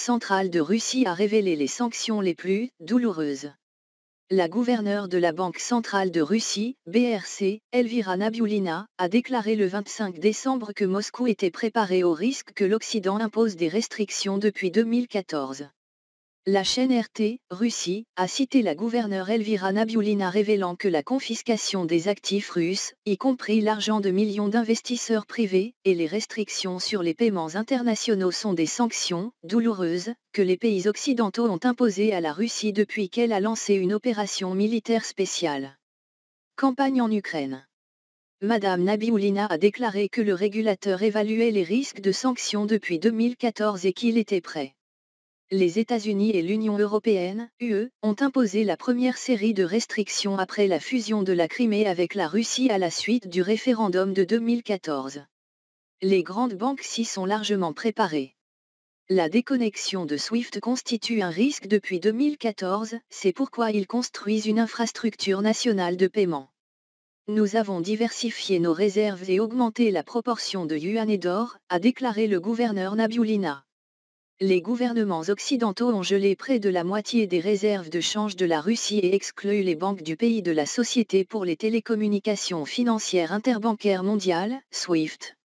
centrale de Russie a révélé les sanctions les plus douloureuses. La gouverneure de la Banque centrale de Russie, BRC, Elvira Nabiullina, a déclaré le 25 décembre que Moscou était préparé au risque que l'Occident impose des restrictions depuis 2014. La chaîne RT, Russie, a cité la gouverneure Elvira Nabiullina révélant que la confiscation des actifs russes, y compris l'argent de millions d'investisseurs privés, et les restrictions sur les paiements internationaux sont des sanctions douloureuses que les pays occidentaux ont imposées à la Russie depuis qu'elle a lancé une opération militaire spéciale. Campagne en Ukraine. Madame Nabiullina a déclaré que le régulateur évaluait les risques de sanctions depuis 2014 et qu'il était prêt. Les États-Unis et l'Union européenne, UE, ont imposé la première série de restrictions après la fusion de la Crimée avec la Russie à la suite du référendum de 2014. Les grandes banques s'y sont largement préparées. La déconnexion de SWIFT constitue un risque depuis 2014, c'est pourquoi ils construisent une infrastructure nationale de paiement. Nous avons diversifié nos réserves et augmenté la proportion de yuan et d'or, a déclaré le gouverneur Nabiullina. Les gouvernements occidentaux ont gelé près de la moitié des réserves de change de la Russie et exclu les banques du pays de la Société pour les télécommunications financières interbancaires mondiales, SWIFT.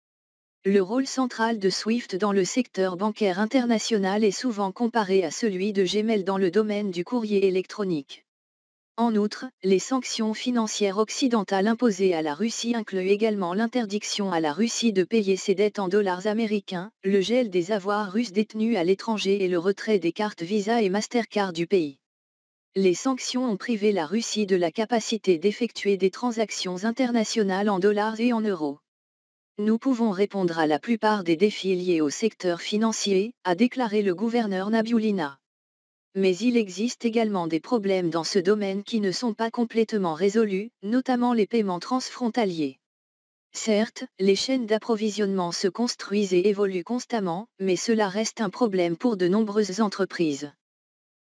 Le rôle central de SWIFT dans le secteur bancaire international est souvent comparé à celui de Gmail dans le domaine du courrier électronique. En outre, les sanctions financières occidentales imposées à la Russie incluent également l'interdiction à la Russie de payer ses dettes en dollars américains, le gel des avoirs russes détenus à l'étranger et le retrait des cartes Visa et Mastercard du pays. Les sanctions ont privé la Russie de la capacité d'effectuer des transactions internationales en dollars et en euros. Nous pouvons répondre à la plupart des défis liés au secteur financier, a déclaré le gouverneur Nabiullina. Mais il existe également des problèmes dans ce domaine qui ne sont pas complètement résolus, notamment les paiements transfrontaliers. Certes, les chaînes d'approvisionnement se construisent et évoluent constamment, mais cela reste un problème pour de nombreuses entreprises.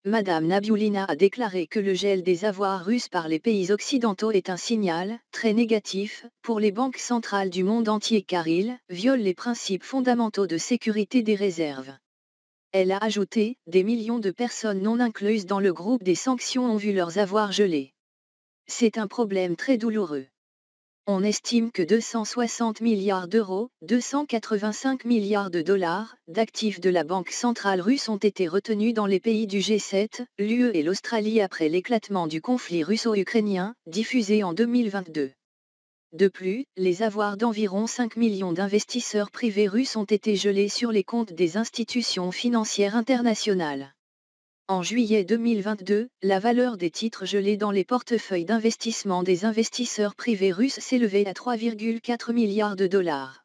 Madame Nabiullina a déclaré que le gel des avoirs russes par les pays occidentaux est un signal très négatif pour les banques centrales du monde entier car il viole les principes fondamentaux de sécurité des réserves. Elle a ajouté, des millions de personnes non incluses dans le groupe des sanctions ont vu leurs avoirs gelés. C'est un problème très douloureux. On estime que 260 milliards d'euros, 285 milliards de dollars, d'actifs de la Banque centrale russe ont été retenus dans les pays du G7, l'UE et l'Australie après l'éclatement du conflit russo-ukrainien, diffusé en 2022. De plus, les avoirs d'environ 5 millions d'investisseurs privés russes ont été gelés sur les comptes des institutions financières internationales. En juillet 2022, la valeur des titres gelés dans les portefeuilles d'investissement des investisseurs privés russes s'élevait à 3,4 milliards de dollars.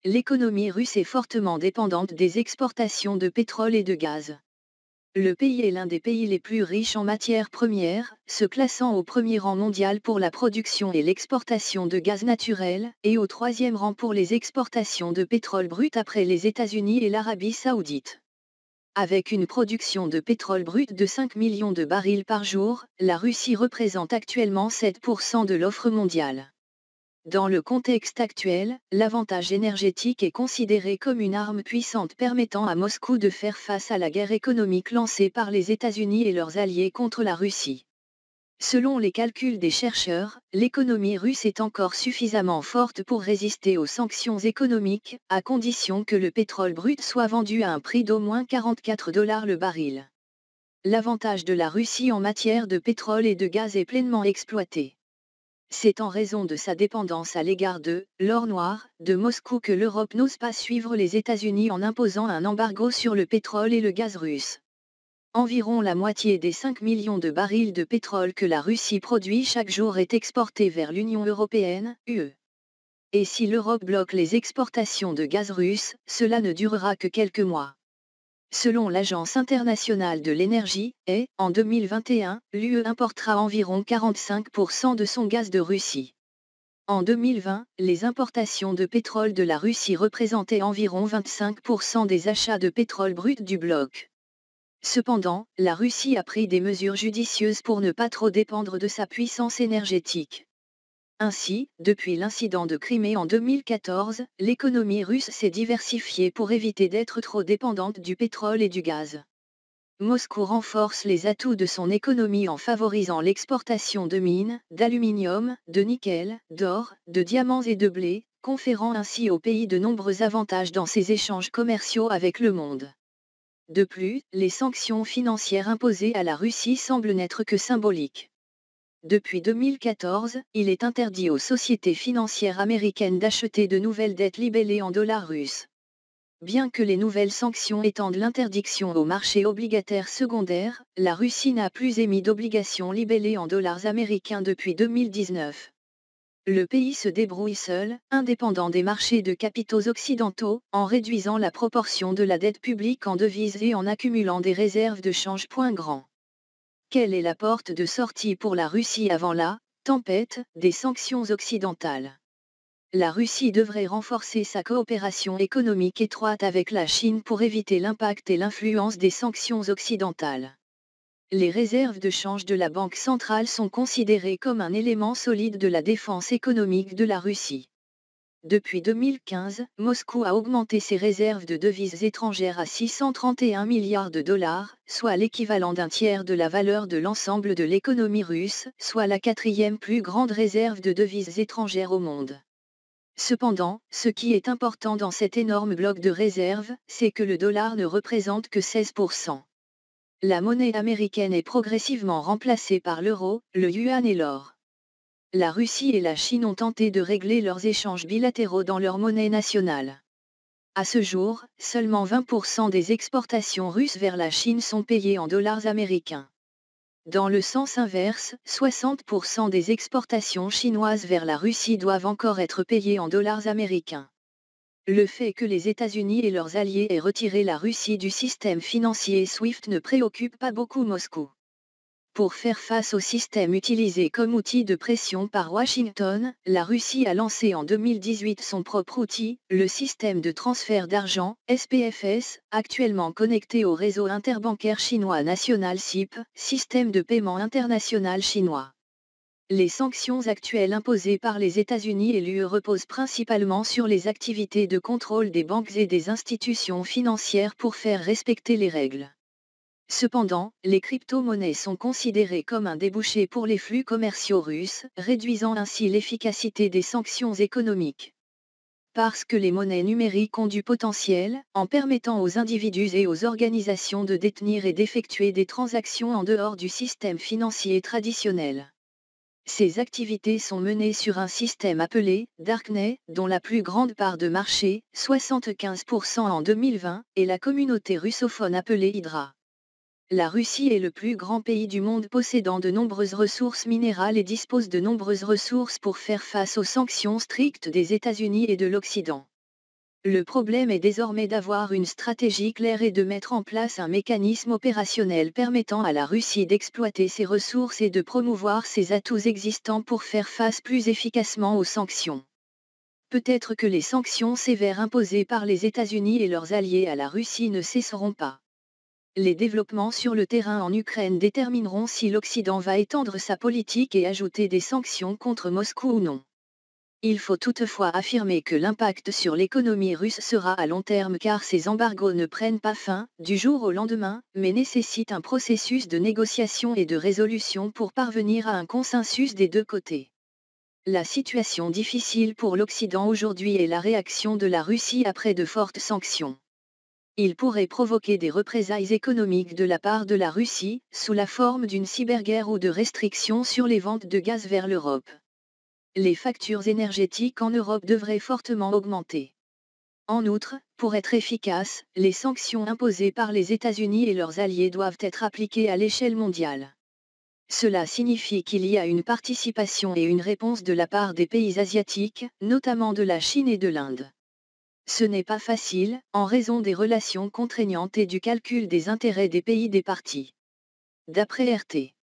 L'économie russe est fortement dépendante des exportations de pétrole et de gaz. Le pays est l'un des pays les plus riches en matières premières, se classant au premier rang mondial pour la production et l'exportation de gaz naturel, et au troisième rang pour les exportations de pétrole brut après les États-Unis et l'Arabie saoudite. Avec une production de pétrole brut de 5 millions de barils par jour, la Russie représente actuellement 7% de l'offre mondiale. Dans le contexte actuel, l'avantage énergétique est considéré comme une arme puissante permettant à Moscou de faire face à la guerre économique lancée par les États-Unis et leurs alliés contre la Russie. Selon les calculs des chercheurs, l'économie russe est encore suffisamment forte pour résister aux sanctions économiques, à condition que le pétrole brut soit vendu à un prix d'au moins 44 $ le baril. L'avantage de la Russie en matière de pétrole et de gaz est pleinement exploité. C'est en raison de sa dépendance à l'égard de l'or noir de Moscou que l'Europe n'ose pas suivre les États-Unis en imposant un embargo sur le pétrole et le gaz russe. Environ la moitié des 5 millions de barils de pétrole que la Russie produit chaque jour est exportée vers l'Union européenne, UE. Et si l'Europe bloque les exportations de gaz russe, cela ne durera que quelques mois. Selon l'Agence internationale de l'énergie, en 2021, l'UE importera environ 45% de son gaz de Russie. En 2020, les importations de pétrole de la Russie représentaient environ 25% des achats de pétrole brut du bloc. Cependant, la Russie a pris des mesures judicieuses pour ne pas trop dépendre de sa puissance énergétique. Ainsi, depuis l'incident de Crimée en 2014, l'économie russe s'est diversifiée pour éviter d'être trop dépendante du pétrole et du gaz. Moscou renforce les atouts de son économie en favorisant l'exportation de mines, d'aluminium, de nickel, d'or, de diamants et de blé, conférant ainsi au pays de nombreux avantages dans ses échanges commerciaux avec le monde. De plus, les sanctions financières imposées à la Russie semblent n'être que symboliques. Depuis 2014, il est interdit aux sociétés financières américaines d'acheter de nouvelles dettes libellées en dollars russes. Bien que les nouvelles sanctions étendent l'interdiction aux marchés obligataires secondaires, la Russie n'a plus émis d'obligations libellées en dollars américains depuis 2019. Le pays se débrouille seul, indépendant des marchés de capitaux occidentaux, en réduisant la proportion de la dette publique en devises et en accumulant des réserves de change point grand. Quelle est la porte de sortie pour la Russie avant la tempête des sanctions occidentales? La Russie devrait renforcer sa coopération économique étroite avec la Chine pour éviter l'impact et l'influence des sanctions occidentales. Les réserves de change de la Banque centrale sont considérées comme un élément solide de la défense économique de la Russie. Depuis 2015, Moscou a augmenté ses réserves de devises étrangères à 631 milliards de dollars, soit l'équivalent d'un tiers de la valeur de l'ensemble de l'économie russe, soit la quatrième plus grande réserve de devises étrangères au monde. Cependant, ce qui est important dans cet énorme bloc de réserves, c'est que le dollar ne représente que 16%. La monnaie américaine est progressivement remplacée par l'euro, le yuan et l'or. La Russie et la Chine ont tenté de régler leurs échanges bilatéraux dans leur monnaie nationale. À ce jour, seulement 20% des exportations russes vers la Chine sont payées en dollars américains. Dans le sens inverse, 60% des exportations chinoises vers la Russie doivent encore être payées en dollars américains. Le fait que les États-Unis et leurs alliés aient retiré la Russie du système financier SWIFT ne préoccupe pas beaucoup Moscou. Pour faire face au système utilisé comme outil de pression par Washington, la Russie a lancé en 2018 son propre outil, le système de transfert d'argent, SPFS, actuellement connecté au réseau interbancaire chinois National SIP, système de paiement international chinois. Les sanctions actuelles imposées par les États-Unis et l'UE reposent principalement sur les activités de contrôle des banques et des institutions financières pour faire respecter les règles. Cependant, les crypto-monnaies sont considérées comme un débouché pour les flux commerciaux russes, réduisant ainsi l'efficacité des sanctions économiques. Parce que les monnaies numériques ont du potentiel, en permettant aux individus et aux organisations de détenir et d'effectuer des transactions en dehors du système financier traditionnel. Ces activités sont menées sur un système appelé Darknet, dont la plus grande part de marché, 75% en 2020, est la communauté russophone appelée Hydra. La Russie est le plus grand pays du monde possédant de nombreuses ressources minérales et dispose de nombreuses ressources pour faire face aux sanctions strictes des États-Unis et de l'Occident. Le problème est désormais d'avoir une stratégie claire et de mettre en place un mécanisme opérationnel permettant à la Russie d'exploiter ses ressources et de promouvoir ses atouts existants pour faire face plus efficacement aux sanctions. Peut-être que les sanctions sévères imposées par les États-Unis et leurs alliés à la Russie ne cesseront pas. Les développements sur le terrain en Ukraine détermineront si l'Occident va étendre sa politique et ajouter des sanctions contre Moscou ou non. Il faut toutefois affirmer que l'impact sur l'économie russe sera à long terme car ces embargos ne prennent pas fin du jour au lendemain, mais nécessitent un processus de négociation et de résolution pour parvenir à un consensus des deux côtés. La situation difficile pour l'Occident aujourd'hui est la réaction de la Russie après de fortes sanctions. Il pourrait provoquer des représailles économiques de la part de la Russie, sous la forme d'une cyberguerre ou de restrictions sur les ventes de gaz vers l'Europe. Les factures énergétiques en Europe devraient fortement augmenter. En outre, pour être efficaces, les sanctions imposées par les États-Unis et leurs alliés doivent être appliquées à l'échelle mondiale. Cela signifie qu'il y a une participation et une réponse de la part des pays asiatiques, notamment de la Chine et de l'Inde. Ce n'est pas facile, en raison des relations contraignantes et du calcul des intérêts des pays des parties. D'après RT.